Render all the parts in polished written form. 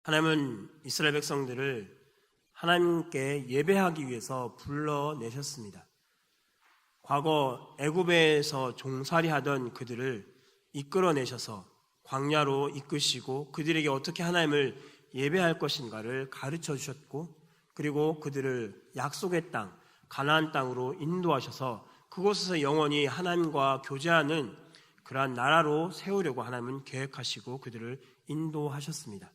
하나님은 이스라엘 백성들을 하나님께 예배하기 위해서 불러내셨습니다. 과거 애굽에서 종살이하던 그들을 이끌어내셔서 광야로 이끄시고 그들에게 어떻게 하나님을 예배할 것인가를 가르쳐 주셨고, 그리고 그들을 약속의 땅 가나안 땅으로 인도하셔서 그곳에서 영원히 하나님과 교제하는 그러한 나라로 세우려고 하나님은 계획하시고 그들을 인도하셨습니다.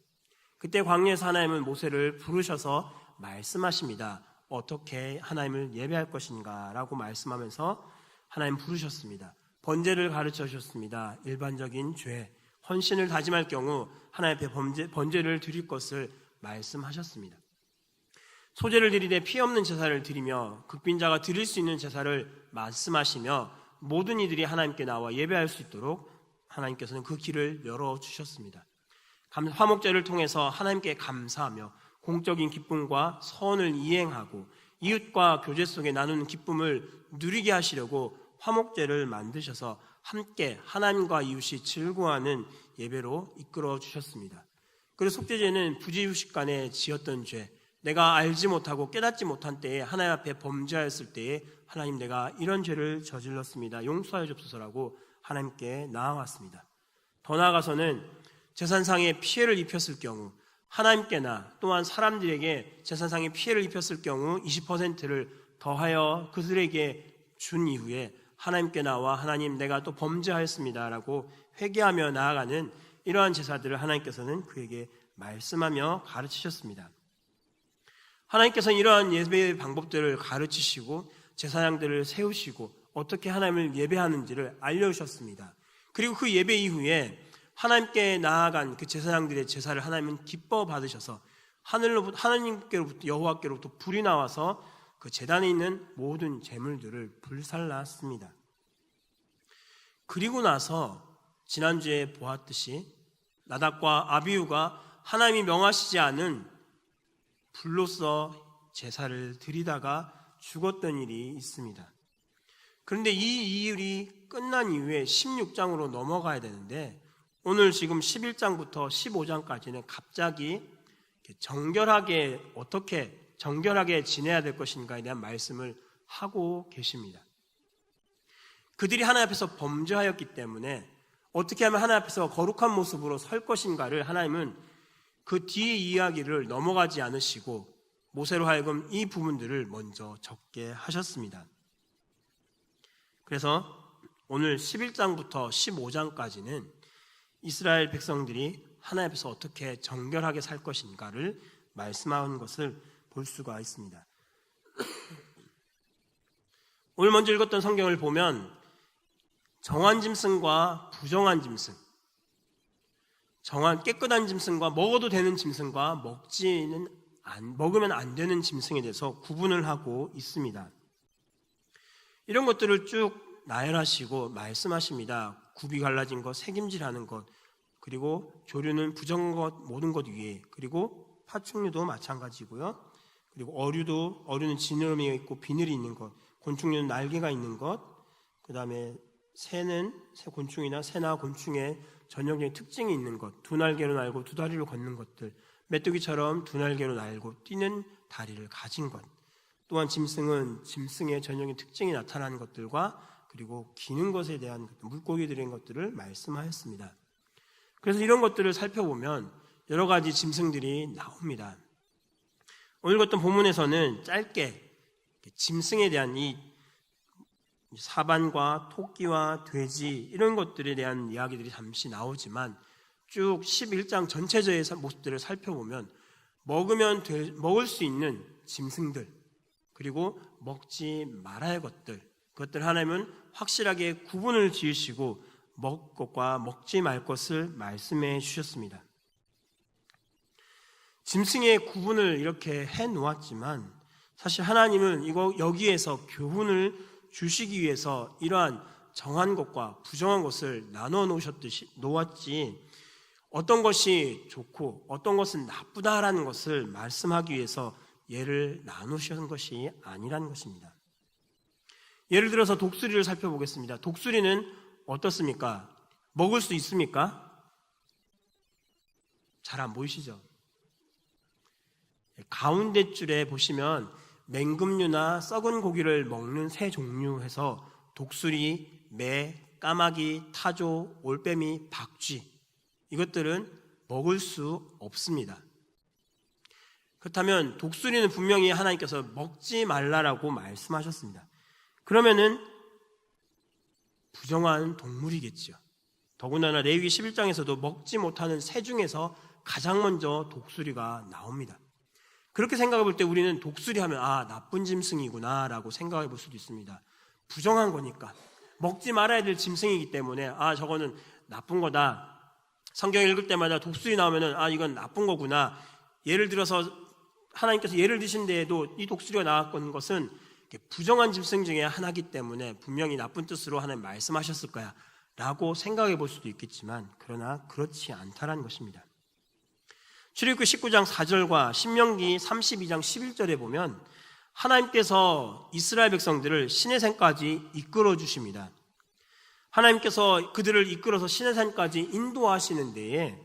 그때 광야에서 하나님은 모세를 부르셔서 말씀하십니다. 어떻게 하나님을 예배할 것인가 라고 말씀하면서 하나님 부르셨습니다. 번제를 가르쳐 주셨습니다. 일반적인 죄, 헌신을 다짐할 경우 하나님 앞에 번제를 드릴 것을 말씀하셨습니다. 소제를 드리되 피 없는 제사를 드리며 극빈자가 드릴 수 있는 제사를 말씀하시며 모든 이들이 하나님께 나와 예배할 수 있도록 하나님께서는 그 길을 열어주셨습니다. 화목제를 통해서 하나님께 감사하며 공적인 기쁨과 선을 이행하고 이웃과 교제 속에 나누는 기쁨을 누리게 하시려고 화목제를 만드셔서 함께 하나님과 이웃이 즐거워하는 예배로 이끌어 주셨습니다. 그리고 속죄제는 부지유식간에 지었던 죄, 내가 알지 못하고 깨닫지 못한 때에 하나님 앞에 범죄하였을 때에 하나님, 내가 이런 죄를 저질렀습니다, 용서하여 주옵소서라고 하나님께 나아왔습니다. 더 나아가서는 재산상의 피해를 입혔을 경우, 하나님께나 또한 사람들에게 재산상의 피해를 입혔을 경우 20%를 더하여 그들에게 준 이후에 하나님께 나와 하나님, 내가 또 범죄하였습니다 라고 회개하며 나아가는 이러한 제사들을 하나님께서는 그에게 말씀하며 가르치셨습니다. 하나님께서는 이러한 예배의 방법들을 가르치시고 제사장들을 세우시고 어떻게 하나님을 예배하는지를 알려주셨습니다. 그리고 그 예배 이후에 하나님께 나아간 그 제사장들의 제사를 하나님은 기뻐 받으셔서 하나님께로부터, 여호와께로부터 불이 나와서 그 제단에 있는 모든 제물들을 불살랐습니다. 그리고 나서 지난주에 보았듯이 나답과 아비후가 하나님이 명하시지 않은 불로써 제사를 드리다가 죽었던 일이 있습니다. 그런데 이 일이 끝난 이후에 16장으로 넘어가야 되는데, 오늘 지금 11장부터 15장까지는 갑자기 정결하게, 어떻게 정결하게 지내야 될 것인가에 대한 말씀을 하고 계십니다. 그들이 하나님 앞에서 범죄하였기 때문에 어떻게 하면 하나님 앞에서 거룩한 모습으로 설 것인가를 하나님은 그 뒤의 이야기를 넘어가지 않으시고 모세로 하여금 이 부분들을 먼저 적게 하셨습니다. 그래서 오늘 11장부터 15장까지는 이스라엘 백성들이 하나님 앞에서 어떻게 정결하게 살 것인가를 말씀하는 것을 볼 수가 있습니다. 오늘 먼저 읽었던 성경을 보면 정한 짐승과 부정한 짐승, 깨끗한 짐승과 먹어도 되는 짐승과 먹으면 안 되는 짐승에 대해서 구분을 하고 있습니다. 이런 것들을 쭉 나열하시고 말씀하십니다. 굽이 갈라진 것, 새김질하는 것, 그리고 조류는 부정한 것, 모든 것 위에, 그리고 파충류도 마찬가지고요. 그리고 어류는 지느러미가 있고 비늘이 있는 것, 곤충류는 날개가 있는 것, 그 다음에 곤충이나 새나 곤충의 전형적인 특징이 있는 것, 두 날개로 날고 두 다리로 걷는 것들, 메뚜기처럼 두 날개로 날고 뛰는 다리를 가진 것, 또한 짐승은 짐승의 전형적인 특징이 나타나는 것들과 그리고 기는 것에 대한 물고기들의 것들을 말씀하였습니다. 그래서 이런 것들을 살펴보면 여러 가지 짐승들이 나옵니다. 오늘 읽었던 본문에서는 짧게 짐승에 대한 이 사반과 토끼와 돼지 이런 것들에 대한 이야기들이 잠시 나오지만 쭉 11장 전체적인 모습들을 살펴보면 먹을 수 있는 짐승들, 그리고 먹지 말아야 할 것들, 그것들 하나님은 확실하게 구분을 지으시고 먹을 것과 먹지 말 것을 말씀해 주셨습니다. 짐승의 구분을 이렇게 해 놓았지만 사실 하나님은 여기에서 교훈을 주시기 위해서 이러한 정한 것과 부정한 것을 나눠 놓았지, 어떤 것이 좋고 어떤 것은 나쁘다라는 것을 말씀하기 위해서 예를 나누신 것이 아니라는 것입니다. 예를 들어서 독수리를 살펴보겠습니다. 독수리는 어떻습니까? 먹을 수 있습니까? 잘 안 보이시죠? 가운데 줄에 보시면 맹금류나 썩은 고기를 먹는 새 종류 해서 독수리, 매, 까마귀, 타조, 올빼미, 박쥐, 이것들은 먹을 수 없습니다. 그렇다면 독수리는 분명히 하나님께서 먹지 말라라고 말씀하셨습니다. 그러면은 부정한 동물이겠죠. 더군다나 레위기 11장에서도 먹지 못하는 새 중에서 가장 먼저 독수리가 나옵니다. 그렇게 생각해 볼 때 우리는 독수리 하면 나쁜 짐승이구나 라고 생각해 볼 수도 있습니다. 부정한 거니까, 먹지 말아야 될 짐승이기 때문에 저거는 나쁜 거다. 성경 읽을 때마다 독수리 나오면은 이건 나쁜 거구나. 예를 들어서 하나님께서 예를 드신 데에도 이 독수리가 나왔던 것은 부정한 짐승 중에 하나이기 때문에 분명히 나쁜 뜻으로 하나님 말씀하셨을 거야 라고 생각해 볼 수도 있겠지만, 그러나 그렇지 않다라는 것입니다. 출애굽기 19장 4절과 신명기 32장 11절에 보면 하나님께서 이스라엘 백성들을 시내산까지 이끌어 주십니다. 하나님께서 그들을 이끌어서 시내산까지 인도하시는 데에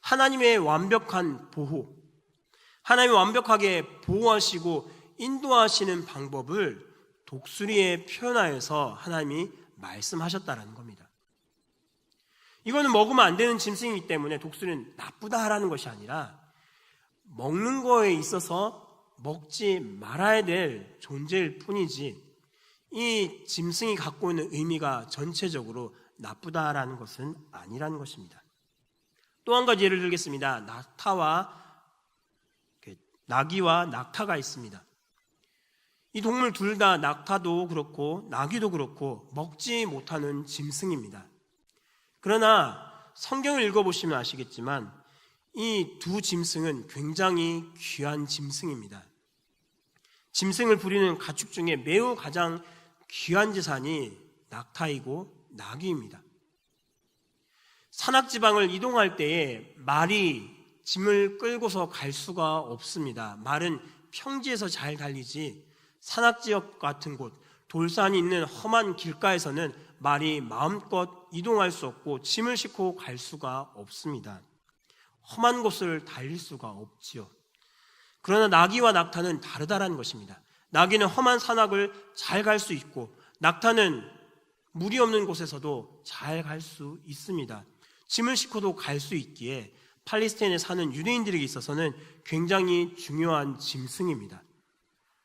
하나님의 완벽한 보호, 하나님이 완벽하게 보호하시고 인도하시는 방법을 독수리에 표현하여서 하나님이 말씀하셨다라는 겁니다. 이거는 먹으면 안 되는 짐승이기 때문에 독수리는 나쁘다라는 것이 아니라 먹는 거에 있어서 먹지 말아야 될 존재일 뿐이지, 이 짐승이 갖고 있는 의미가 전체적으로 나쁘다라는 것은 아니라는 것입니다. 또 한 가지 예를 들겠습니다. 나귀와 낙타가 있습니다. 이 동물 둘 다, 낙타도 그렇고 나귀도 그렇고 먹지 못하는 짐승입니다. 그러나 성경을 읽어보시면 아시겠지만 이 두 짐승은 굉장히 귀한 짐승입니다. 짐승을 부리는 가축 중에 매우 가장 귀한 재산이 낙타이고 나귀입니다. 산악지방을 이동할 때에 말이 짐을 끌고서 갈 수가 없습니다. 말은 평지에서 잘 달리지 산악지역 같은 곳, 돌산이 있는 험한 길가에서는 말이 마음껏 이동할 수 없고 짐을 싣고 갈 수가 없습니다. 험한 곳을 달릴 수가 없지요. 그러나 나귀와 낙타는 다르다라는 것입니다. 나귀는 험한 산악을 잘 갈 수 있고 낙타는 물이 없는 곳에서도 잘 갈 수 있습니다. 짐을 싣고도 갈 수 있기에 팔레스타인에 사는 유대인들에게 있어서는 굉장히 중요한 짐승입니다.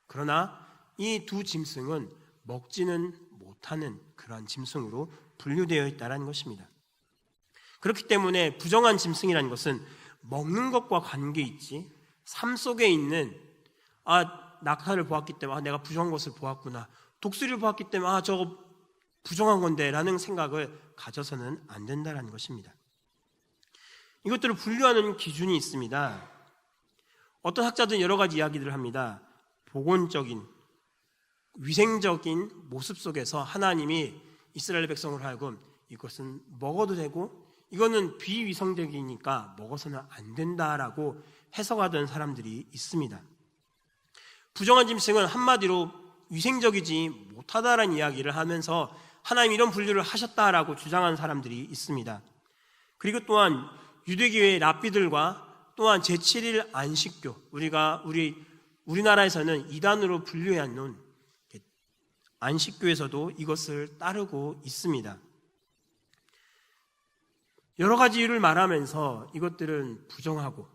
그러나 이 두 짐승은 먹지는 못하는 그러한 짐승으로 분류되어 있다는 것입니다. 그렇기 때문에 부정한 짐승이라는 것은 먹는 것과 관계있지 삶 속에 있는 낙타를 보았기 때문에 내가 부정한 것을 보았구나, 독수리를 보았기 때문에 저거 부정한 건데 라는 생각을 가져서는 안 된다는 것입니다. 이것들을 분류하는 기준이 있습니다. 어떤 학자들은 여러 가지 이야기들을 합니다. 복원적인, 위생적인 모습 속에서 하나님이 이스라엘 백성을 하여금 이것은 먹어도 되고 이거는 비위생적이니까 먹어서는 안 된다라고 해석하던 사람들이 있습니다. 부정한 짐승은 한마디로 위생적이지 못하다라는 이야기를 하면서 하나님 이런 분류를 하셨다라고 주장하는 사람들이 있습니다. 그리고 또한 유대교의 랍비들과 또한 제7일 안식교, 우리나라에서는 이단으로 분류해 놓은 안식교에서도 이것을 따르고 있습니다. 여러 가지 이유를 말하면서 이것들은 부정하고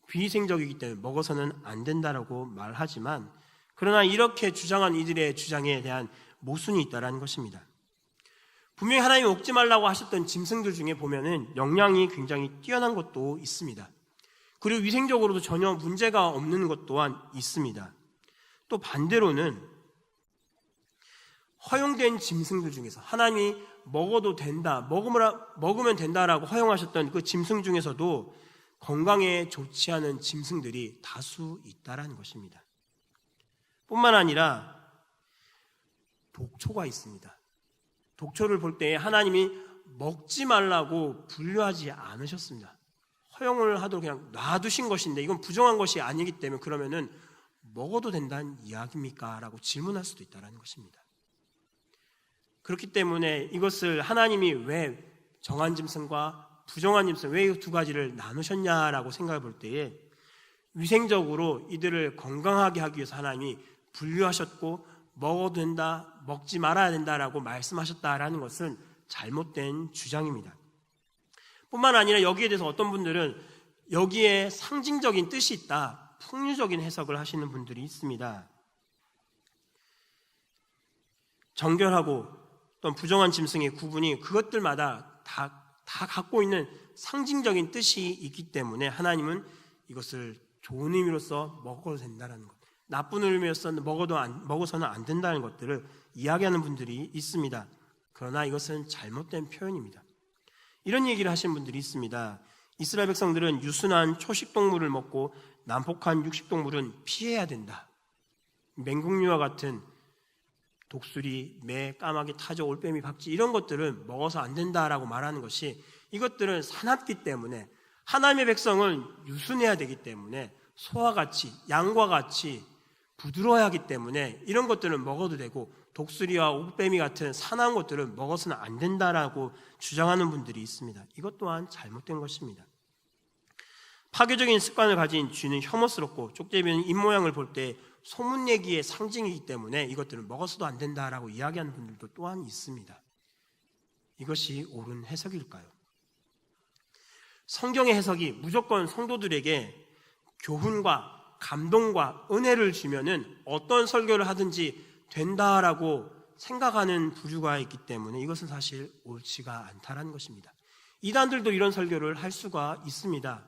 비위생적이기 때문에 먹어서는 안 된다라고 말하지만, 그러나 이렇게 주장한 이들의 주장에 대한 모순이 있다는 것입니다. 분명히 하나님이 먹지 말라고 하셨던 짐승들 중에 보면은 영양이 굉장히 뛰어난 것도 있습니다. 그리고 위생적으로도 전혀 문제가 없는 것 또한 있습니다. 또 반대로는 허용된 짐승들 중에서 하나님이 먹어도 된다, 먹으면 된다라고 허용하셨던 그 짐승 중에서도 건강에 좋지 않은 짐승들이 다수 있다라는 것입니다. 뿐만 아니라 독초가 있습니다. 독초를 볼 때 하나님이 먹지 말라고 분류하지 않으셨습니다. 허용을 하도록 그냥 놔두신 것인데 이건 부정한 것이 아니기 때문에 그러면은 먹어도 된다는 이야기입니까? 라고 질문할 수도 있다는 것입니다. 그렇기 때문에 이것을 하나님이 왜 정한 짐승과 부정한 짐승, 왜 이 두 가지를 나누셨냐라고 생각해 볼 때에 위생적으로 이들을 건강하게 하기 위해서 하나님이 분류하셨고 먹어도 된다, 먹지 말아야 된다라고 말씀하셨다라는 것은 잘못된 주장입니다. 뿐만 아니라 여기에 대해서 어떤 분들은 여기에 상징적인 뜻이 있다, 풍류적인 해석을 하시는 분들이 있습니다. 정결하고 또는 부정한 짐승의 구분이 그것들마다 다 갖고 있는 상징적인 뜻이 있기 때문에 하나님은 이것을 좋은 의미로서 먹어도 된다는 것, 나쁜 의미로서 먹어서는 안 된다는 것들을 이야기하는 분들이 있습니다. 그러나 이것은 잘못된 표현입니다. 이런 얘기를 하신 분들이 있습니다. 이스라엘 백성들은 유순한 초식동물을 먹고 난폭한 육식동물은 피해야 된다. 맹금류와 같은 독수리, 매, 까마귀, 타조, 올빼미, 박쥐 이런 것들은 먹어서 안 된다라고 말하는 것이, 이것들은 사납기 때문에 하나님의 백성은 유순해야 되기 때문에 소와 같이 양과 같이 부드러워야 하기 때문에 이런 것들은 먹어도 되고 독수리와 올빼미 같은 사나운 것들은 먹어서는 안 된다라고 주장하는 분들이 있습니다. 이것 또한 잘못된 것입니다. 파괴적인 습관을 가진 쥐는 혐오스럽고 쪽제비는 입모양을 볼 때 소문내기의 상징이기 때문에 이것들은 먹어서도 안 된다라고 이야기하는 분들도 또한 있습니다. 이것이 옳은 해석일까요? 성경의 해석이 무조건 성도들에게 교훈과 감동과 은혜를 주면은 어떤 설교를 하든지 된다라고 생각하는 부류가 있기 때문에 이것은 사실 옳지가 않다라는 것입니다. 이단들도 이런 설교를 할 수가 있습니다.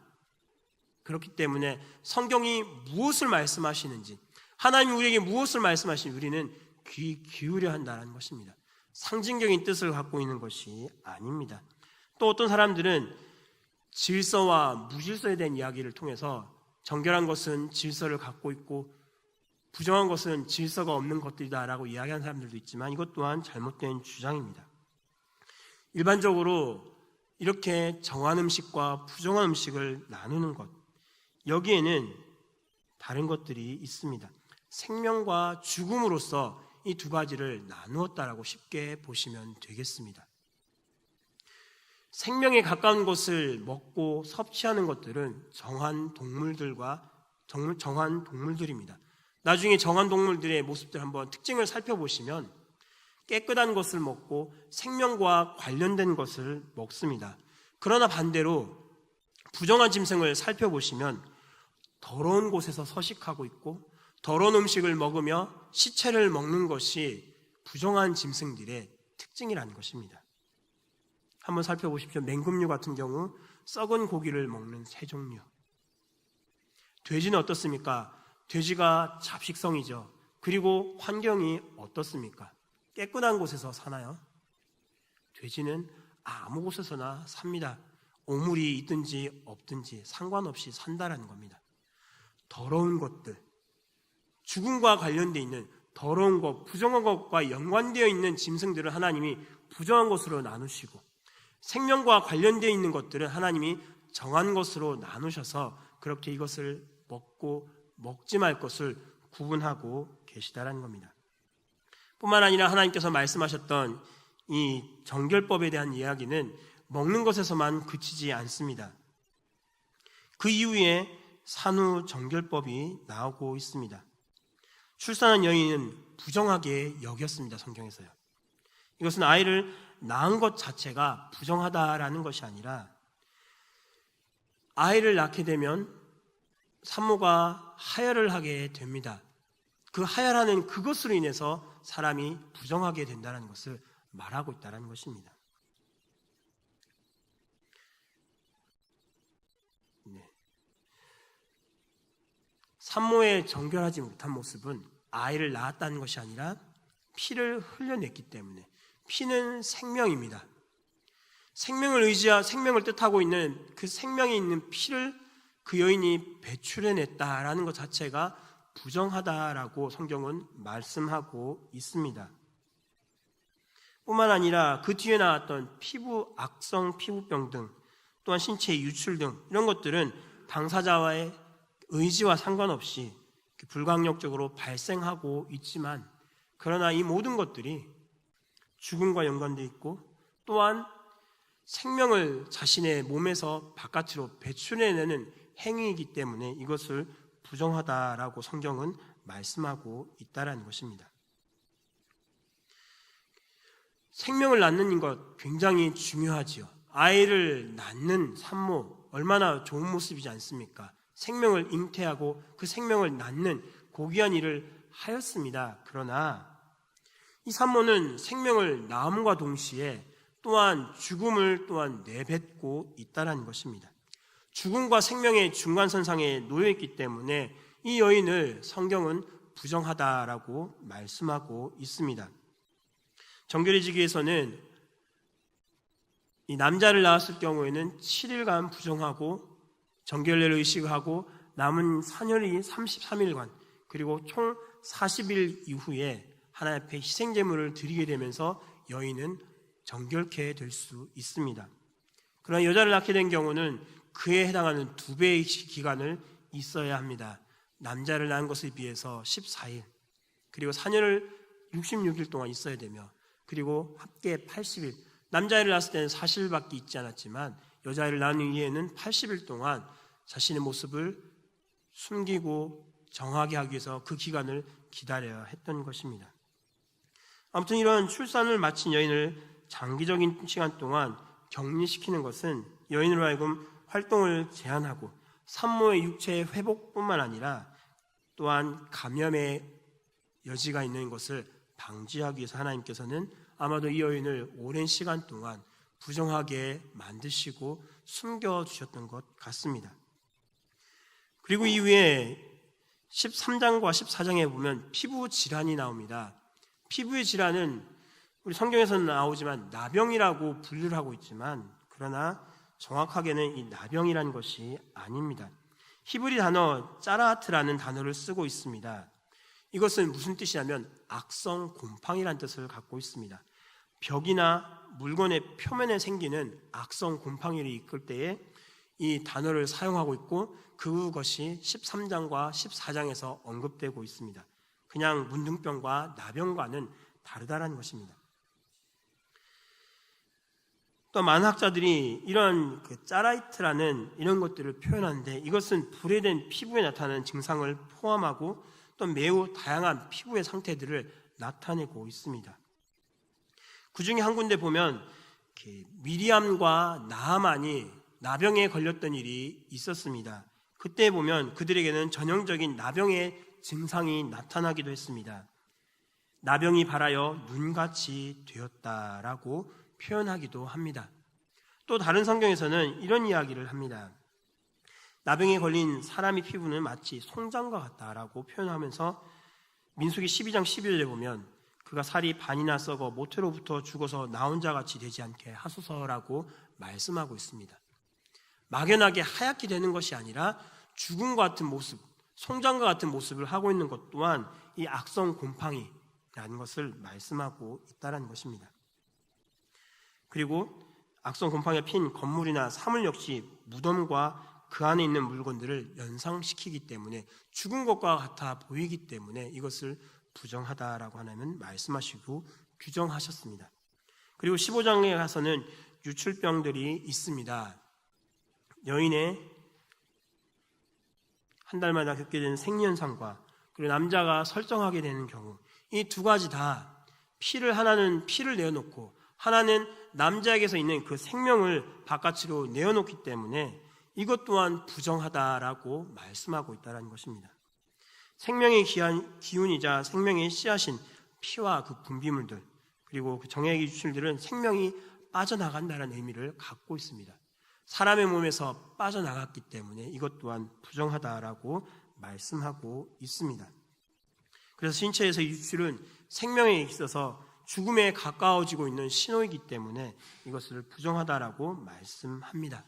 그렇기 때문에 성경이 무엇을 말씀하시는지, 하나님이 우리에게 무엇을 말씀하시는지 우리는 귀 기울여야 한다는 것입니다. 상징적인 뜻을 갖고 있는 것이 아닙니다. 또 어떤 사람들은 질서와 무질서에 대한 이야기를 통해서 정결한 것은 질서를 갖고 있고 부정한 것은 질서가 없는 것들이다라고 이야기하는 사람들도 있지만 이것 또한 잘못된 주장입니다. 일반적으로 이렇게 정한 음식과 부정한 음식을 나누는 것, 여기에는 다른 것들이 있습니다. 생명과 죽음으로써 이 두 가지를 나누었다라고 쉽게 보시면 되겠습니다. 생명에 가까운 것을 먹고 섭취하는 것들은 정한 동물들입니다. 나중에 정한 동물들의 모습들 한번 특징을 살펴보시면 깨끗한 것을 먹고 생명과 관련된 것을 먹습니다. 그러나 반대로 부정한 짐승을 살펴보시면 더러운 곳에서 서식하고 있고 더러운 음식을 먹으며 시체를 먹는 것이 부정한 짐승들의 특징이라는 것입니다. 한번 살펴보십시오. 맹금류 같은 경우 썩은 고기를 먹는 새 종류. 돼지는 어떻습니까? 돼지가 잡식성이죠. 그리고 환경이 어떻습니까? 깨끗한 곳에서 사나요? 돼지는 아무 곳에서나 삽니다. 오물이 있든지 없든지 상관없이 산다라는 겁니다. 더러운 것들, 죽음과 관련되어 있는 더러운 것, 부정한 것과 연관되어 있는 짐승들을 하나님이 부정한 것으로 나누시고 생명과 관련되어 있는 것들은 하나님이 정한 것으로 나누셔서 그렇게 이것을 먹고 먹지 말 것을 구분하고 계시다라는 겁니다. 뿐만 아니라 하나님께서 말씀하셨던 이 정결법에 대한 이야기는 먹는 것에서만 그치지 않습니다. 그 이후에 산후 정결법이 나오고 있습니다. 출산한 여인은 부정하게 여겼습니다. 성경에서요. 이것은 아이를 낳은 것 자체가 부정하다라는 것이 아니라 아이를 낳게 되면 산모가 하혈을 하게 됩니다. 그 하혈하는 그것으로 인해서 사람이 부정하게 된다는 것을 말하고 있다는 것입니다. 산모의 정결하지 못한 모습은 아이를 낳았다는 것이 아니라 피를 흘려냈기 때문에, 피는 생명입니다. 생명을 생명을 뜻하고 있는 그 생명이 있는 피를 그 여인이 배출해냈다라는 것 자체가 부정하다라고 성경은 말씀하고 있습니다. 뿐만 아니라 그 뒤에 나왔던 악성 피부병 등 또한 신체 유출 등 이런 것들은 당사자와의 의지와 상관없이 불강력적으로 발생하고 있지만, 그러나 이 모든 것들이 죽음과 연관되어 있고 또한 생명을 자신의 몸에서 바깥으로 배출해내는 행위이기 때문에 이것을 부정하다라고 성경은 말씀하고 있다라는 것입니다. 생명을 낳는 것 굉장히 중요하지요. 아이를 낳는 산모 얼마나 좋은 모습이지 않습니까? 생명을 잉태하고 그 생명을 낳는 고귀한 일을 하였습니다. 그러나 이 산모는 생명을 낳음과 동시에 또한 죽음을 또한 내뱉고 있다는 것입니다. 죽음과 생명의 중간선상에 놓여있기 때문에 이 여인을 성경은 부정하다라고 말씀하고 있습니다. 정결의지기에서는 이 남자를 낳았을 경우에는 7일간 부정하고 정결례를 의식하고 남은 사년이 33일간 그리고 총 40일 이후에 하나님 앞에 희생제물을 드리게 되면서 여인은 정결케 될 수 있습니다. 그러나 여자를 낳게 된 경우는 그에 해당하는 2배의 기간을 있어야 합니다. 남자를 낳은 것에 비해서 14일 그리고 사년을 66일 동안 있어야 되며 그리고 합계 80일, 남자아이를 낳았을 때는 40일밖에 있지 않았지만 여자아이를 낳은 이후에는 80일 동안 자신의 모습을 숨기고 정하게 하기 위해서 그 기간을 기다려야 했던 것입니다. 아무튼 이런 출산을 마친 여인을 장기적인 시간 동안 격리시키는 것은 여인으로 하여금 활동을 제한하고 산모의 육체의 회복뿐만 아니라 또한 감염의 여지가 있는 것을 방지하기 위해서 하나님께서는 아마도 이 여인을 오랜 시간 동안 부정하게 만드시고 숨겨주셨던 것 같습니다. 그리고 이후에 13장과 14장에 보면 피부 질환이 나옵니다. 피부의 질환은 우리 성경에서는 나오지만 나병이라고 분류를 하고 있지만 그러나 정확하게는 이 나병이라는 것이 아닙니다. 히브리 단어 짜라하트라는 단어를 쓰고 있습니다. 이것은 무슨 뜻이냐면 악성 곰팡이라는 뜻을 갖고 있습니다. 벽이나 물건의 표면에 생기는 악성 곰팡이를 이끌 때에 이 단어를 사용하고 있고 그것이 13장과 14장에서 언급되고 있습니다. 그냥 문둥병과 나병과는 다르다는 것입니다. 또 많은 학자들이 이런 짜라이트라는 이런 것들을 표현하는데 이것은 불에된 피부에 나타나는 증상을 포함하고 또 매우 다양한 피부의 상태들을 나타내고 있습니다. 그 중에 한 군데 보면 미리암과 나아만이 나병에 걸렸던 일이 있었습니다. 그때 보면 그들에게는 전형적인 나병의 증상이 나타나기도 했습니다. 나병이 발하여 눈같이 되었다라고 표현하기도 합니다. 또 다른 성경에서는 이런 이야기를 합니다. 나병에 걸린 사람의 피부는 마치 송장과 같다라고 표현하면서 민수기 12장 11절에 보면 그가 살이 반이나 썩어 모태로부터 죽어서 나온 자 같이 되지 않게 하소서라고 말씀하고 있습니다. 막연하게 하얗게 되는 것이 아니라 죽음과 같은 모습, 송장과 같은 모습을 하고 있는 것 또한 이 악성 곰팡이라는 것을 말씀하고 있다는 것입니다. 그리고 악성 곰팡이가 핀 건물이나 사물 역시 무덤과 그 안에 있는 물건들을 연상시키기 때문에 죽은 것과 같아 보이기 때문에 이것을 부정하다라고 하나님은 말씀하시고 규정하셨습니다. 그리고 15장에 가서는 유출병들이 있습니다. 여인의 한 달마다 겪게 되는 생리현상과 그리고 남자가 설정하게 되는 경우 이 두 가지 다 하나는 피를 내어놓고 하나는 남자에게서 있는 그 생명을 바깥으로 내어놓기 때문에 이것 또한 부정하다라고 말씀하고 있다는 것입니다. 생명의 기운이자 생명의 씨앗인 피와 그 분비물들 그리고 그 정액의 유출들은 생명이 빠져나간다는 의미를 갖고 있습니다. 사람의 몸에서 빠져나갔기 때문에 이것 또한 부정하다라고 말씀하고 있습니다. 그래서 신체에서 유출은 생명에 있어서 죽음에 가까워지고 있는 신호이기 때문에 이것을 부정하다라고 말씀합니다.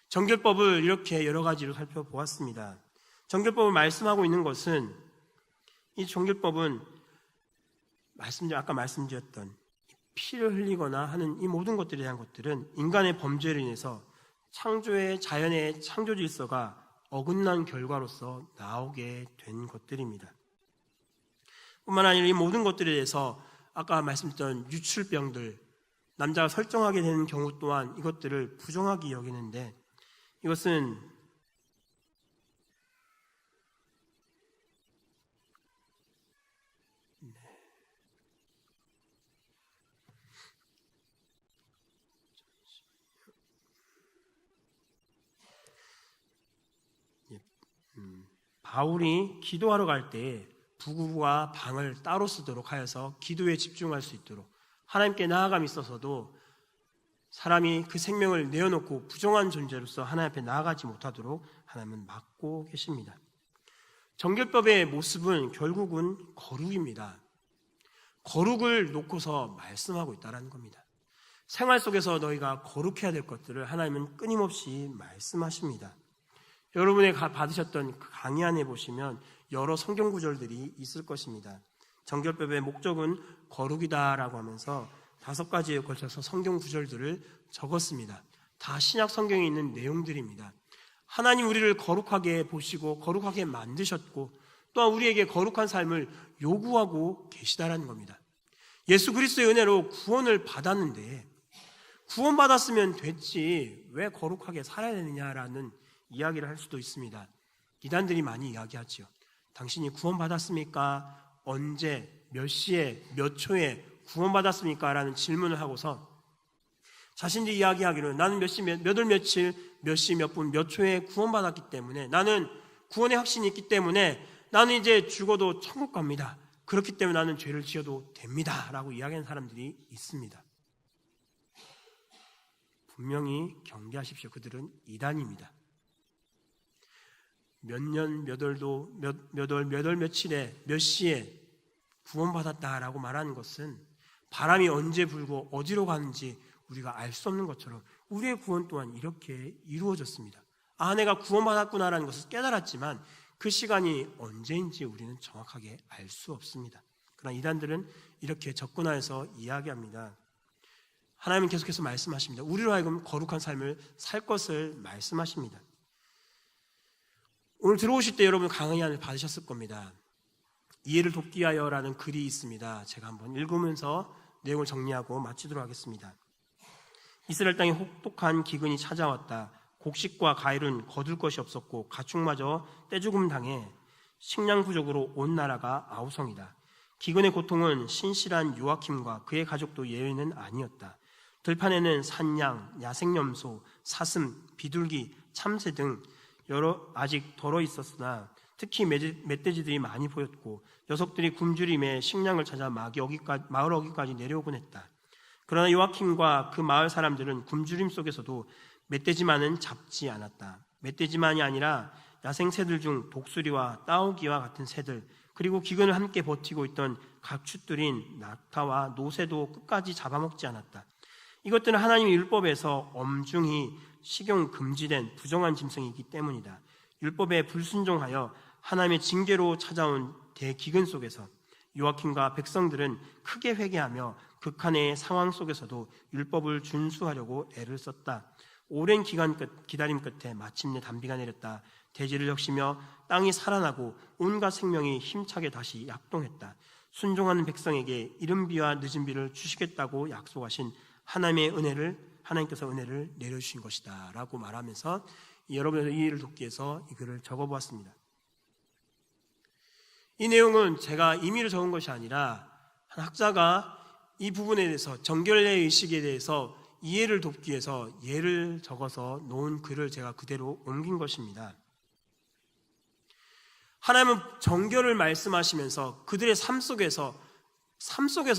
정결법을 이렇게 여러 가지로 살펴보았습니다. 정결법을 말씀하고 있는 것은 이 정결법은 아까 말씀드렸던 피를 흘리거나 하는 이 모든 것들에 대한 것들은 인간의 범죄로 인해서 자연의 창조 질서가 어긋난 결과로서 나오게 된 것들입니다. 뿐만 아니라 이 모든 것들에 대해서 아까 말씀드렸던 유출병들, 남자가 설정하게 되는 경우 또한 이것들을 부정하게 여기는데 이것은 바울이 기도하러 갈 때 부부와 방을 따로 쓰도록 하여서 기도에 집중할 수 있도록 하나님께 나아감이 있어서도 사람이 그 생명을 내어놓고 부정한 존재로서 하나님 앞에 나아가지 못하도록 하나님은 막고 계십니다. 정결법의 모습은 결국은 거룩입니다. 거룩을 놓고서 말씀하고 있다는 겁니다. 생활 속에서 너희가 거룩해야 될 것들을 하나님은 끊임없이 말씀하십니다. 여러분이 받으셨던 강의 안에 보시면 여러 성경 구절들이 있을 것입니다. 정결법의 목적은 거룩이다라고 하면서 5가지에 걸쳐서 성경 구절들을 적었습니다. 다 신약 성경에 있는 내용들입니다. 하나님 우리를 거룩하게 보시고 거룩하게 만드셨고 또한 우리에게 거룩한 삶을 요구하고 계시다라는 겁니다. 예수 그리스도의 은혜로 구원을 받았는데 구원받았으면 됐지 왜 거룩하게 살아야 되느냐라는 이야기를 할 수도 있습니다. 이단들이 많이 이야기하죠. 당신이 구원받았습니까? 언제, 몇 시에, 몇 초에 구원받았습니까? 라는 질문을 하고서 자신들이 이야기하기로는 나는 몇 시, 몇 월, 며칠, 몇 시, 몇 분, 몇 초에 구원받았기 때문에 나는 구원의 확신이 있기 때문에 나는 이제 죽어도 천국 갑니다. 그렇기 때문에 나는 죄를 지어도 됩니다. 라고 이야기하는 사람들이 있습니다. 분명히 경계하십시오. 그들은 이단입니다. 몇 년, 몇 월도, 몇 월, 며칠에, 몇 시에 구원받았다라고 말하는 것은 바람이 언제 불고 어디로 가는지 우리가 알 수 없는 것처럼 우리의 구원 또한 이렇게 이루어졌습니다. 아, 내가 구원받았구나라는 것을 깨달았지만 그 시간이 언제인지 우리는 정확하게 알 수 없습니다. 그러나 이단들은 이렇게 접근하여서 이야기합니다. 하나님은 계속해서 말씀하십니다. 우리로 하여금 거룩한 삶을 살 것을 말씀하십니다. 오늘 들어오실 때 여러분 강의안을 받으셨을 겁니다. 이해를 돕기 위하여라는 글이 있습니다. 제가 한번 읽으면서 내용을 정리하고 마치도록 하겠습니다. 이스라엘 땅에 혹독한 기근이 찾아왔다. 곡식과 과일은 거둘 것이 없었고 가축마저 떼죽음 당해 식량 부족으로 온 나라가 아우성이다. 기근의 고통은 신실한 요아킴과 그의 가족도 예외는 아니었다. 들판에는 산양, 야생염소, 사슴, 비둘기, 참새 등 여러 아직 덜어 있었으나 특히 멧돼지들이 많이 보였고 녀석들이 굶주림에 식량을 찾아 마을 어귀까지 내려오곤 했다. 그러나 요아킴과 그 마을 사람들은 굶주림 속에서도 멧돼지만은 잡지 않았다. 멧돼지만이 아니라 야생 새들 중 독수리와 따오기와 같은 새들 그리고 기근을 함께 버티고 있던 각축들인 낙타와 노새도 끝까지 잡아먹지 않았다. 이것들은 하나님의 율법에서 엄중히 식용 금지된 부정한 짐승이기 때문이다. 율법에 불순종하여 하나님의 징계로 찾아온 대기근 속에서 요아킴과 백성들은 크게 회개하며 극한의 상황 속에서도 율법을 준수하려고 애를 썼다. 오랜 기다림 끝에 마침내 단비가 내렸다. 대지를 적시며 땅이 살아나고 온갖 생명이 힘차게 다시 약동했다. 순종하는 백성에게 이른 비와 늦은 비를 주시겠다고 약속하신 하나님께서 은혜를 내려주신 것이다 라고 말하면서 여러분의 이해를 돕기 위해서 이 글을 적어보았습니다. 이 내용은 제가 임의로 적은 것이 아니라 한 학자가 이 부분에 대해서 정결의 의식에 대해서 이해를 돕기 위해서 예를 적어서 놓은 글을 제가 그대로 옮긴 것입니다. 하나님은 정결을 말씀하시면서 그들의 삶 속에서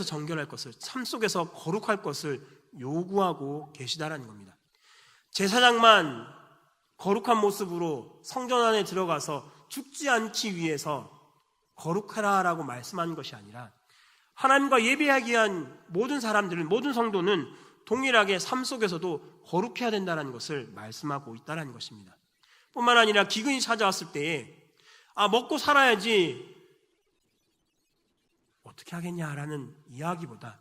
정결할 것을, 삶 속에서 거룩할 것을 요구하고 계시다라는 겁니다. 제사장만 거룩한 모습으로 성전 안에 들어가서 죽지 않기 위해서 거룩하라라고 말씀하는 것이 아니라 하나님과 예배하기 위한 모든 사람들은, 모든 성도는 동일하게 삶 속에서도 거룩해야 된다는 것을 말씀하고 있다는 것입니다. 뿐만 아니라 기근이 찾아왔을 때에 먹고 살아야지 어떻게 하겠냐라는 이야기보다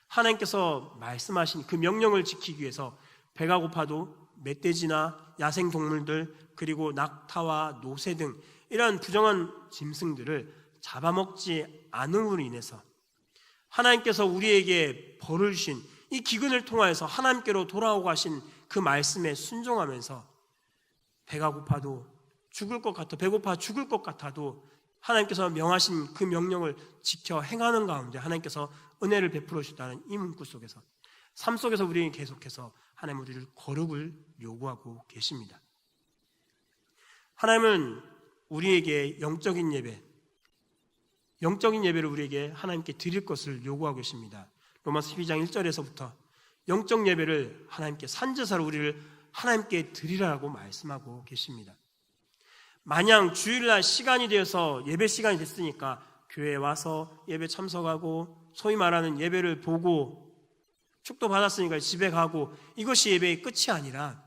하나님께서 말씀하신 그 명령을 지키기 위해서 배가 고파도 멧돼지나 야생동물들 그리고 낙타와 노새 등 이러한 부정한 짐승들을 잡아먹지 않음으로 인해서 하나님께서 우리에게 벌을 주신 이 기근을 통하여서 하나님께로 돌아오고 하신 그 말씀에 순종하면서 배가 고파도 죽을 것 같아 배고파 죽을 것 같아도 하나님께서 명하신 그 명령을 지켜 행하는 가운데 하나님께서 은혜를 베풀어 주셨다는 이 문구 속에서, 삶 속에서 우리에게 계속해서 하나님 우리를 거룩을 요구하고 계십니다. 하나님은 우리에게 영적인 예배를 우리에게 하나님께 드릴 것을 요구하고 계십니다. 로마서 12장 1절에서부터 영적 예배를 하나님께 산제사로 우리를 하나님께 드리라고 말씀하고 계십니다. 마냥 주일날 시간이 되어서 예배 시간이 됐으니까 교회에 와서 예배 참석하고 소위 말하는 예배를 보고 축도 받았으니까 집에 가고 이것이 예배의 끝이 아니라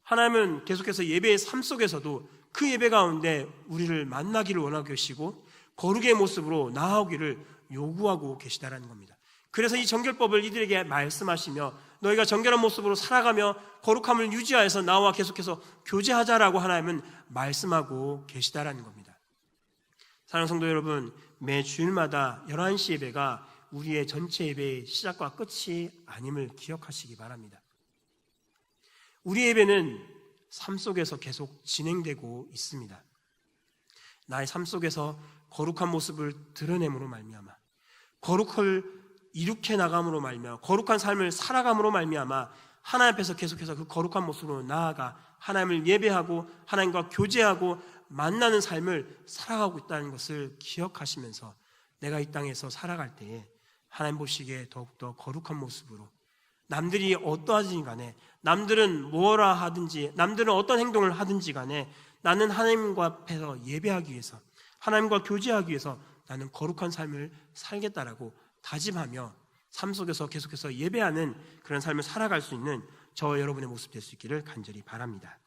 하나님은 계속해서 예배의 삶 속에서도 그 예배 가운데 우리를 만나기를 원하고 계시고 거룩의 모습으로 나아오기를 요구하고 계시다라는 겁니다. 그래서 이 정결법을 이들에게 말씀하시며 너희가 정결한 모습으로 살아가며 거룩함을 유지하여서 나와 계속해서 교제하자라고 하나님은 말씀하고 계시다라는 겁니다. 사랑하는 성도 여러분, 매 주일마다 11시 예배가 우리의 전체 예배의 시작과 끝이 아님을 기억하시기 바랍니다. 우리 예배는 삶 속에서 계속 진행되고 있습니다. 나의 삶 속에서 거룩한 모습을 드러냄으로 말미암아, 거룩을 이룩해 나감으로 말미암아, 거룩한 삶을 살아감으로 말미암아 하나님 앞에서 계속해서 그 거룩한 모습으로 나아가 하나님을 예배하고 하나님과 교제하고 만나는 삶을 살아가고 있다는 것을 기억하시면서 내가 이 땅에서 살아갈 때에 하나님 보시기에 더욱더 거룩한 모습으로 남들이 어떠하든지 간에, 남들은 뭐라 하든지, 남들은 어떤 행동을 하든지 간에 나는 하나님과 앞에서 예배하기 위해서, 하나님과 교제하기 위해서 나는 거룩한 삶을 살겠다라고 다짐하며 삶 속에서 계속해서 예배하는 그런 삶을 살아갈 수 있는 저 여러분의 모습 될 수 있기를 간절히 바랍니다.